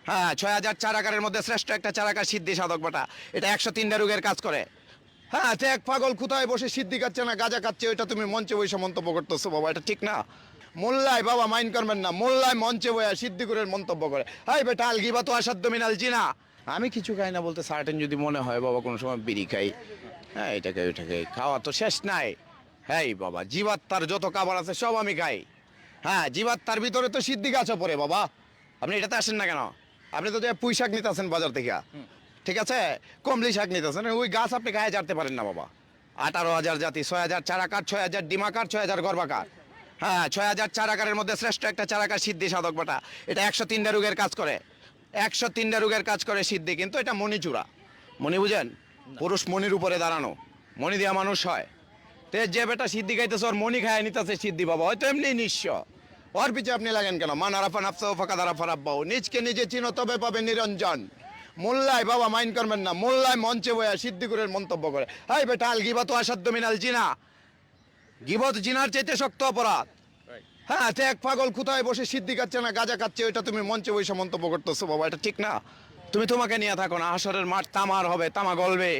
হ্যাঁ ৬,০০০ চারাগারের মধ্যে শ্রেষ্ঠ একটা চারাগার সিদ্ধি সাধক বাটা। এটা ১০৩টা রোগের কাজ করে। হ্যাঁ এক পাগল কোথায় বসে সিদ্ধি খাচ্ছে না গাঁজা খাচ্ছে, ওইটা তুমি মঞ্চে বসে মন্তব্য করতেছো বাবা, এটা ঠিক না। মোল্লায় বাবা মাইন্ড করবেন না, মোল্লায় মঞ্চে বয়া সিদ্দিকুরের মন্তব্য করে, হাই বেটা আল গিবা তো আসাধ্য মিনাল জিনা। আমি কিছু খাই না বলতে সার্টেন যদি মনে হয় বাবা কোনো সময় বিড়ি খাই, হ্যাঁ এটাকে ওইটাকে খাওয়া তো শেষ নাই। হ্যাঁ বাবা জীবাত্মার যত খাবার আছে সব আমি খাই। হ্যাঁ জীবাত্মার ভিতরে তো সিদ্ধি গাছও পড়ে বাবা। আপনি এটাতে আসেন না কেন? আপনি তো যে পুঁই শাক নিতে আসেন বাজার থেকে, ঠিক আছে, কমলি শাক নিতেছেন, ওই গাছ আপনি গায়ে জারতে পারেন না বাবা। 18,000 জাতি, 6,000 চারাকার, 6,000 ডিমাকার, 6,000 গর্বাকার। হ্যাঁ 6,000 চারাকারের মধ্যে শ্রেষ্ঠ একটা চারাকার সিদ্ধি সাধক বাটা। এটা 103টা রোগের কাজ করে, 103টা রোগের কাজ করে সিদ্ধি। কিন্তু এটা মণি চূড়া, মণি বুঝেন, পুরুষ মণির উপরে দাঁড়ানো, মণি দেওয়া মানুষ হয়। তে যে বেটা সিদ্ধি খাইতেছে ওর মণি খায় নিতেছে সিদ্ধি বাবা, হয়তো এমনি নিঃস্ব। ওর পিছে আপনি লাগেন কেন? মান আরাফা নাফসা ফাঁকা দারাফা রাব্বাহু, নিজকে নিজে চিনো তবে পাবে নিরঞ্জন। মোল্লায় বাবা মাইন্ড করবেন না, মোল্লায় মঞ্চে বয়া সিদ্দিকুরের মন্তব্য করে, হাই বেটা আল গিবা তো আসাধ্য মিনাল জিনা। গিবত জিনার চাইতে শক্ত অপরাধ। হ্যাঁ এক পাগল কোথায় বসে সিদ্ধি খাচ্ছে না গাঁজা খাচ্ছে, ওইটা তুমি মঞ্চে বসে মন্তব্য করতেছো বাবা, এটা ঠিক না। তুমি তোমাকে নিয়ে থাকো না, হাসরের মাঠ তামার হবে, তামা গলবে।